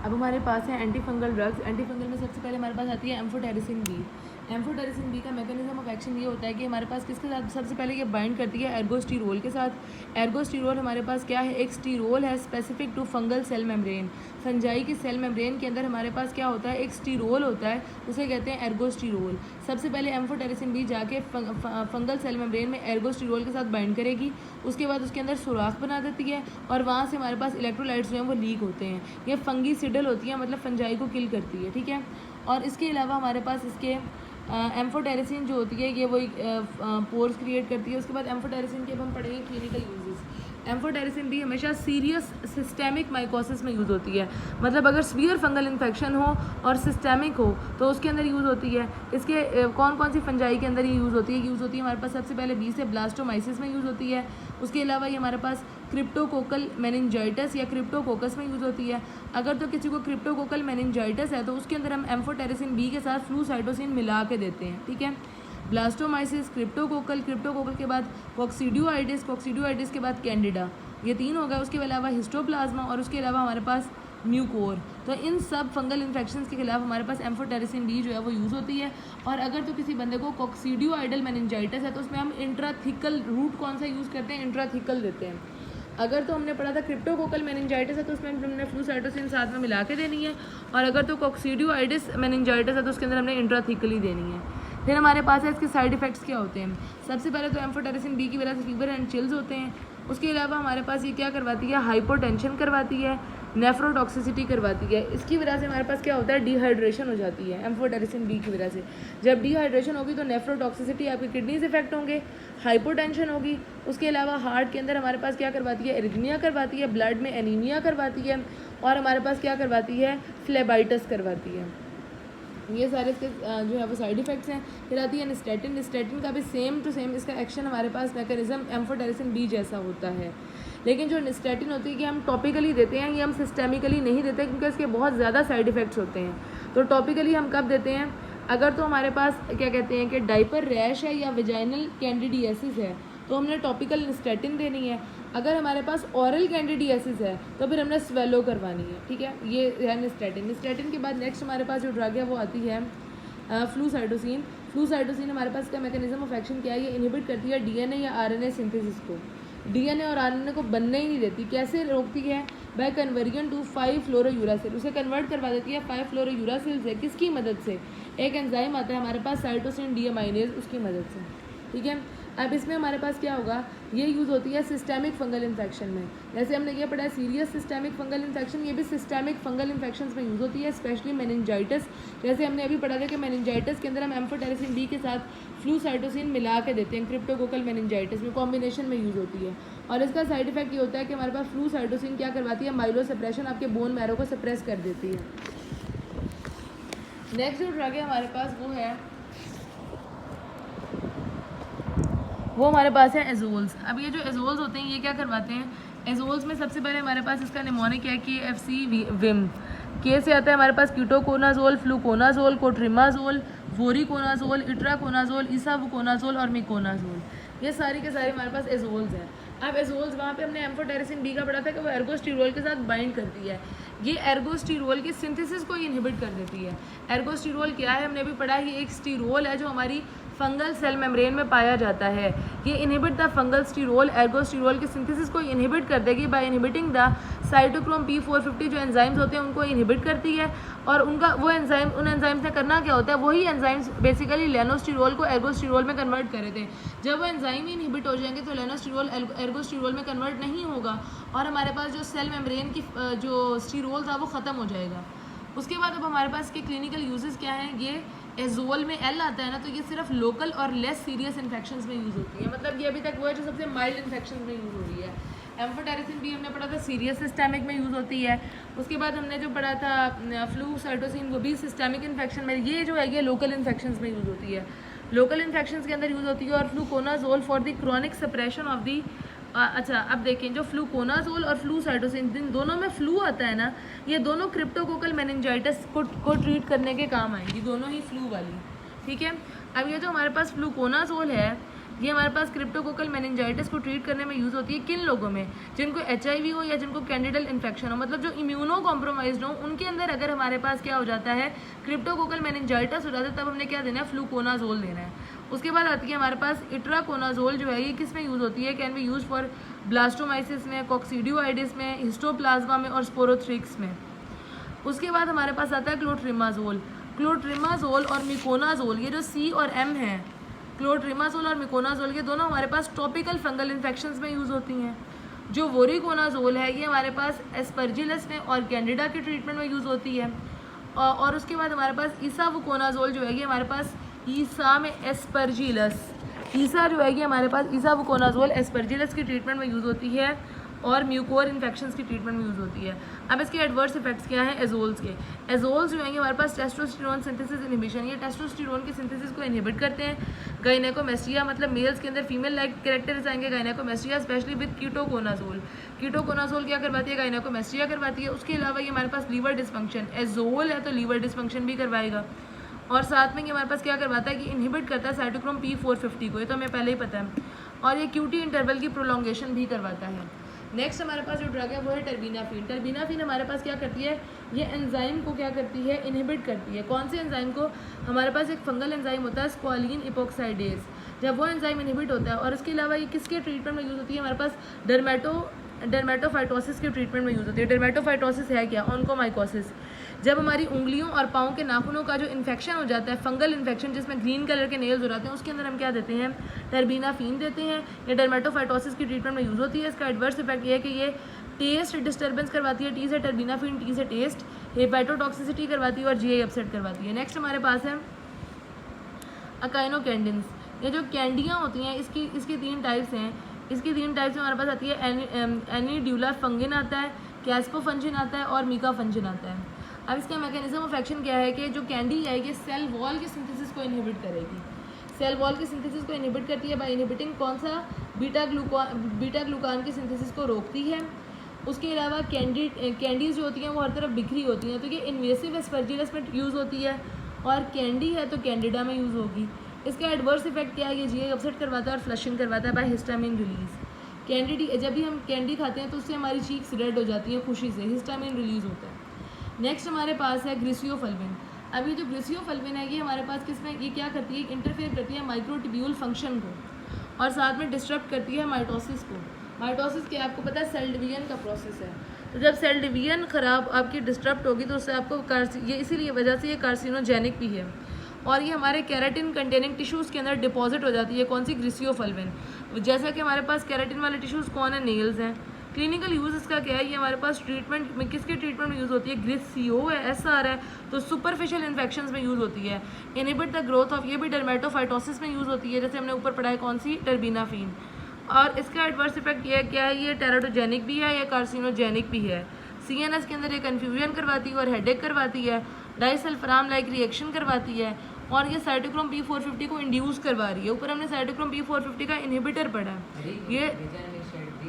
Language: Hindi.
अब हमारे पास है anti fungal drugs. Anti fungal में सबसे पहले हमारे पास आती है एम्फोटेरिसिन बी। एम्फोटेरिसिन बी का मैकेनिज्म ऑफ एक्शन ये होता है कि हमारे पास किसके साथ सबसे पहले ये बाइंड करती है एर्गोस्टीरोल के साथ। एर्गोस्टीरोल हमारे पास क्या है, एक स्टीरोल है specific to fungal cell membrane. Fungi की सेल मेम्ब्रेन के अंदर हमारे पास क्या होता है, एक स्टीरोल होता है, उसे कहते हैं एर्गोस्टीरोल। सबसे पहले एम्फोटेरिसिन बी जाके फंगल सेल मेम्ब्रेन में एर्गोस्टीरोल के साथ बाइंड करेगी, उसके बाद उसके अंदर सुराख बना देती है और वहाँ से हमारे पास इलेक्ट्रोलाइट्स जो हैं वो लीक होते हैं। ये फंगीसिडल होती है, मतलब फंजाई को किल करती है, ठीक है। और इसके अलावा हमारे पास इसके एम्फोटेरिसिन जो होती है ये वो पोर्स क्रिएट करती है। उसके बाद एम्फोटेरिसिन के अब हम पढ़ेंगे क्लिनिकल यूजेस। एम्फोटेरिसिन भी हमेशा सीरियस सिस्टेमिक माइकोसिस में यूज़ होती है, मतलब अगर सीवियर फंगल इन्फेक्शन हो और सिस्टेमिक हो तो उसके अंदर यूज़ होती है। इसके कौन कौन सी फंजाई के अंदर ये यूज़ होती है हमारे पास सबसे पहले बी से ब्लास्टोमाइसिस में यूज़ होती है। उसके अलावा ये हमारे पास क्रिप्टोकोकल मेनिंजाइटिस या क्रिप्टोकोकस में यूज़ होती है। अगर तो किसी को क्रिप्टोकोकल मेनिंजाइटिस है तो उसके अंदर हम एम्फोटेरिसिन बी के साथ फ्लूसाइटोसिन मिला के देते हैं, ठीक है। ब्लास्टोमाइसिस, क्रिप्टोकोकल के बाद कोक्सीडियोआइटिस के बाद कैंडिडा, ये तीन हो गए। उसके अलावा हिस्टोप्लाज्मा और उसके अलावा हमारे पास म्यूकोर। तो इन सब फंगल इन्फेक्शंस के खिलाफ हमारे पास एम्फोटेरिसिन बी जो है वो यूज़ होती है। और अगर तो किसी बंदे को कोक्सीडियोआइडल मेनिंजाइटिस है तो उसमें हम इंट्राथिकल रूट कौन सा यूज़ करते हैं, इंट्राथिकल देते हैं। अगर तो हमने पढ़ा था क्रिप्टोकोकल मेनिंजाइटिस है तो उसमें हमने फ्लूसाइटोसिन साथ में मिला के देनी है, और अगर तो कोक्सीडियोआइटिस मेनिंजाइटिस है तो उसके अंदर हमने इंट्राथिकली देनी है। फिर हमारे पास है इसके साइड इफ़ेक्ट्स क्या होते हैं। सबसे पहले तो एम्फोटेरिसिन बी की वजह से फीवर एंड चिल्स होते हैं। उसके अलावा हमारे पास ये क्या करवाती है, हाइपोटेंशन करवाती है, नेफ्रोटॉक्सिसिटी करवाती है। इसकी वजह से हमारे पास क्या होता है, डिहाइड्रेशन हो जाती है एम्फोटेरिसिन बी की वजह से। जब डिहाइड्रेशन होगी तो नेफ्रोटॉक्सिसिटी, आपकी किडनीज इफेक्ट होंगे, हाइपोटेंशन होगी। उसके अलावा हार्ट के अंदर हमारे पास क्या करवाती है, एरिथमिया करवाती है, ब्लड में एनीमिया करवाती है, और हमारे पास क्या करवाती है, फ्लेबाइटिस करवाती है। ये सारे इसके जो है वो साइड इफ़ेक्ट्स हैं। फिर आती है निस्टेटिन। निस्टेटिन का भी सेम टू सेम इसका एक्शन हमारे पास मैकेनिज्म एम्फोटेरिसिन बी जैसा होता है, लेकिन जो निस्टेटिन होती है कि हम टॉपिकली देते हैं, ये हम सिस्टेमिकली नहीं देते क्योंकि इसके बहुत ज़्यादा साइड इफ़ेक्ट्स होते हैं। तो टॉपिकली हम कब देते हैं, अगर तो हमारे पास क्या कहते हैं कि डाइपर रैश है या वेजाइनल कैंडिडियासिस है तो हमने टॉपिकल निस्टेटिन देनी है। अगर हमारे पास ऑरल कैंडिडियासिस है तो फिर हमने स्वेलो करवानी है, ठीक है। ये है निस्टेटिन। निस्टेटिन के बाद नेक्स्ट हमारे पास जो ड्रग है वो आती है फ्लूसाइटोसिन। फ्लूसाइटोसिन हमारे पास का मैकेनिज्म ऑफ एक्शन क्या है, ये इनहिबिट करती है डीएनए या आरएनए सिंथेसिस को। डीएनए और आरएनए को बनने ही नहीं देती। कैसे रोकती है, बाय कन्वर्जन टू 5-फ्लोरोयूरासिल, उसे कन्वर्ट करवा देती है 5-फ्लोरोयूरासिल से। किसकी मदद से, एक एंजाइम आता है हमारे पास साइटोसिन डीएमाइनेज, उसकी मदद से, ठीक है। अब इसमें हमारे पास क्या होगा, ये यूज़ होती है सिस्टेमिक फंगल इन्फेक्शन में। जैसे हमने ये पढ़ा है सीरियस सिस्टेमिक फंगल इन्फेक्शन, ये भी सिस्टेमिक फंगल इन्फेक्शन में यूज़ होती है, स्पेशली मेनिंजाइटिस। जैसे हमने अभी पढ़ा था कि मेनिंजाइटिस के अंदर हम एम्फोटेरिसिन बी के साथ फ्लूसाइटोसिन मिला के देते हैं, क्रिप्टोकोकल मेनिंजाइटिस में कॉम्बिनेशन में यूज़ होती है। और इसका साइड इफेक्ट ये होता है कि हमारे पास फ्लूसाइटोसिन क्या करवाती है, माइलो सप्रेशन, आपके बोन मैरो को सप्रेस कर देती है। नेक्स्ट जो ड्रग है हमारे पास वो हमारे पास है एजोल्स। अब ये जो एजोल्स होते हैं ये क्या करवाते हैं, एजोल्स में सबसे पहले हमारे पास इसका निमोनिक है KFC विम। के से आता है हमारे पास कीटोकोनाजोल, फ्लूकोनाजोल, कोट्रिमाजोल, वोरिकोनाजोल, इट्राकोनाजोल, इसावुकोनाजोल और मिकोनाजोल। ये सारी के सारे हमारे पास एजोल्स हैं। अब एजोल्स वहाँ पे हमने एम्फोटेरिसिन बी का पढ़ा था कि वो एर्गोस्टीरोल के साथ बाइंड करती है। ये एर्गोस्टीरोल की सिंथेसिस को इनहिबिट कर देती है। एर्गोस्टीरोल क्या है, हमने अभी पढ़ा है, ये एक स्टीरोल है जो हमारी फंगल सेल मेम्ब्रेन में पाया जाता है। ये इनहिबिट द फंगल स्टीरोल, एर्गोस्टीरोल की सिंथेसिस को इनहिबिट कर देगी by inhibiting the cytochrome P450। जो एंजाइम्स होते हैं उनको इनहिबिट करती है, और उनका वो एंजाइम, उन एंजाइम्स ने करना क्या होता है, वही एंजाइम्स बेसिकली लेनोस्टीरोल को एर्गोस्टीरोल में कन्वर्ट कर रहे थे। जब वो एंजाइम ही इनहिबिट हो जाएंगे तो लेनोस्टीरोल एर्गोस्टीरोल में कन्वर्ट नहीं होगा, और हमारे पास जो सेल मेम्ब्रेन की जो स्टीरोल था वो ख़त्म हो जाएगा। उसके बाद अब हमारे पास के क्लिनिकल यूजेस क्या हैं, ये एजोल में एल आता है ना, तो ये सिर्फ लोकल और लेस सीरियस इन्फेक्शंस में यूज़ होती है। मतलब ये अभी तक वो है जो सबसे माइल्ड इन्फेक्शन में यूज़ हो रही है। एम्फोटेरिसिन भी हमने पढ़ा था सीरियस सिस्टेमिक में यूज़ होती है। उसके बाद हमने जो पढ़ा था फ्लूसाइटोसिन, वो भी सिस्टेमिक इन्फेक्शन में। ये जो है ये लोकल इन्फेक्शंस में यूज़ होती है, लोकल इन्फेक्शंस के अंदर यूज़ होती है। और fluconazole for the chronic suppression of the अच्छा अब देखें, जो फ्लूकोनाजोल और फ्लूसाइटोसिन, जिन दोनों में फ्लू आता है ना, ये दोनों क्रिप्टोकोकल मेनिंजाइटिस को ट्रीट करने के काम आएंगी, दोनों ही फ्लू वाली, ठीक है। अब ये जो हमारे पास फ्लूकोनाजोल है ये हमारे पास क्रिप्टोकोकल मेनिंजाइटिस को ट्रीट करने में यूज़ होती है किन लोगों में, जिनको HIV हो या जिनको कैंडिडल इन्फेक्शन हो, मतलब जो इम्यूनो कॉम्प्रोमाइज्ड हो उनके अंदर अगर हमारे पास क्या हो जाता है क्रिप्टोकोकल मेनिंजाइटिस हो जाता है, तब हमने क्या देना है, फ्लूकोनाजोल देना है। उसके बाद आती है हमारे पास इट्राकोनाजोल जो है, ये किस में यूज़ होती है, can be use for blastomycosis में, कॉक्सीडियोआइडिस में, हिस्टोप्लाज्मा में और स्पोरोथ्रिक्स में। उसके बाद हमारे पास आता है क्लोट्रिमाजोल। क्लोट्रिमाजोल और मिकोनाजोल, ये जो C और M है, क्लोट्रिमाजोल और मिकोनाजोल, ये दोनों हमारे पास टॉपिकल फंगल इन्फेक्शंस में यूज़ होती हैं। जो वोरिकोनाजोल है ये हमारे पास एस्परजिलस में और कैंडिडा के ट्रीटमेंट में यूज़ होती है। और उसके बाद हमारे पास ईसावुकोनाजोल जो है ये हमारे पास ईसा में एस्परजिलस, ईसा जो है ये हमारे पास ईसावुकोनाजोल एस्परजिलस की ट्रीटमेंट में यूज़ होती है और म्यूकोर इन्फेक्शंस की ट्रीटमेंट में यूज़ होती है। अब इसके एडवर्स इफेक्ट्स क्या हैं एजोल्स के। एजोल्स जो हैं हमारे पास टेस्टोस्टेरोन सिंथेसिस इनहिबिशन, ये टेस्टोस्टेरोन की सिंथेसिस को इनहिबिट करते हैं। गायनेकोमेस्ट्रिया, मतलब मेल्स के अंदर फीमेल लाइक कैरेक्टर्स आएंगे गायनेकोमेस्ट्रिया, स्पेशली विद कीटोकोनाजोल। कीटोकोनाजोल क्या करवाती है, गायनेकोमेस्ट्रिया करवाती है। उसके अलावा ये हमारे पास लीवर डिसफंक्शन, एजोल है तो लीवर डिसफंक्शन भी करवाएगा। और साथ में ये हमारे पास क्या करवाता है कि इनहिबिट करता है साइटोक्रोम P450 को, ये तो हमें पहले ही पता है। और ये क्यूटी इंटरवल की प्रोलॉन्गेशन भी करवाता है। नेक्स्ट हमारे पास जो ड्रग है वो है टर्बिनाफिन। टर्बिनाफिन हमारे पास क्या करती है, ये एंजाइम को क्या करती है, इनहिबिट करती है। कौन से एंजाइम को, हमारे पास एक फंगल एंजाइम होता है स्क्वालिन इपोक्साइडेज, जब वो एंजाइम इनहिबिट होता है। और इसके अलावा ये किसके ट्रीटमेंट में यूज़ होती है, हमारे पास डर्मेटोफाइटोसिस के ट्रीटमेंट में यूज़ होती है। डर्मेटोफाइटोसिस है क्या, ऑन्कोमाइकोसिस, जब हमारी उंगलियों और पाँव के नाखूनों का जो इन्फेक्शन हो जाता है, फंगल इन्फेक्शन जिसमें ग्रीन कलर के नेल्स हो जाते हैं, उसके अंदर हम क्या देते हैं, टर्बिनाफिन देते हैं। ये डर्मेटोफाइटोसिस की ट्रीटमेंट में यूज़ होती है। इसका एडवर्स इफेक्ट ये है कि ये टेस्ट डिस्टर्बेंस करवाती है, T से टर्बिनाफिन, T से टेस्ट, हेपेटोटॉक्सिसिटी करवाती है और GI अपसेट करवाती है। नेक्स्ट हमारे पास है अकाइनोकेंडिन्स। ये जो कैंडियाँ होती हैं इसकी 3 टाइप्स हैं। इसकी 3 टाइप्स में हमारे पास आती है एनीड्यूला फंगिन आता है, कैस्पोफंजिन आता है और मीका फंजिन आता है। अब इसका मैकेनिज्म ऑफ एक्शन क्या है कि जो कैंडी है ये सेल वॉल की सिंथेसिस को इनहिबिट करेगी। सेल वॉल की सिंथेसिस को इनहिबिट करती है बाय इनहिबिटिंग कौन सा, बीटा ग्लूकान की सिंथेसिस को रोकती है। उसके अलावा कैंडीज जो होती हैं वो हर तरफ बिखरी होती हैं, तो ये इन्वेसिव एस्परजिलस में यूज़ होती है और कैंडी है तो कैंडिडा में यूज़ होगी। इसका एडवर्स इफेक्ट क्या है, ये GI अपसेट करवाता है और फ्लशिंग करवाता है बाय हिस्टामिन रिलीज। जब भी हम कैंडी खाते हैं तो उससे हमारी चीक्स रेड हो जाती हैं खुशी से, हिस्टामिन रिलीज होता है। नेक्स्ट हमारे पास है ग्रिसियोफल्विन। अब ये जो ग्रिसियोफल्विन है ये हमारे पास किसमें, ये क्या करती है, इंटरफेयर करती है माइक्रोट्यूब्यूल फंक्शन को और साथ में डिस्टर्ब करती है माइटोसिस को। माइटोसिस क्या आपको पता है, सेल डिवीजन का प्रोसेस है। तो जब सेल डिवीजन खराब आपकी डिस्टर्ब होगी तो उससे आपको ये इसीलिए वजह से ये कार्सिनोजेनिक भी है। और ये हमारे केराटिन कंटेनिंग टिश्यूज़ के अंदर डिपॉजिट हो जाती है, कौन सी, ग्रिसियोफल्विन। जैसा कि हमारे पास केराटिन वाले टिश्यूज़ कौन है, नेल्स हैं। क्लिनिकल यूज़ इसका क्या है, ये हमारे पास ट्रीटमेंट में किसके ट्रीटमेंट में यूज़ होती है, ग्रिसियो है, SR है तो सुपरफिशियल इन्फेक्शंस में यूज़ होती है। इनहिबिट द ग्रोथ ऑफ, ये भी डर्मेटोफाइटोसिस में यूज़ होती है, जैसे हमने ऊपर पढ़ा है कौन सी, टर्बिनाफिन। और इसका एडवर्स इफेक्ट ये क्या है, ये टेराटोजेनिक भी है या कार्सिनोजेनिक भी है। CNS के अंदर ये कन्फ्यूजन करवाती है और हेडेक करवाती है, डाइसल्फराम लाइक रिएक्शन करवाती है और ये साइटोक्रोम P450 को इंड्यूस करवा रही है। ऊपर हमने साइटोक्रोम P450 का इनहिबिटर पढ़ा है, ये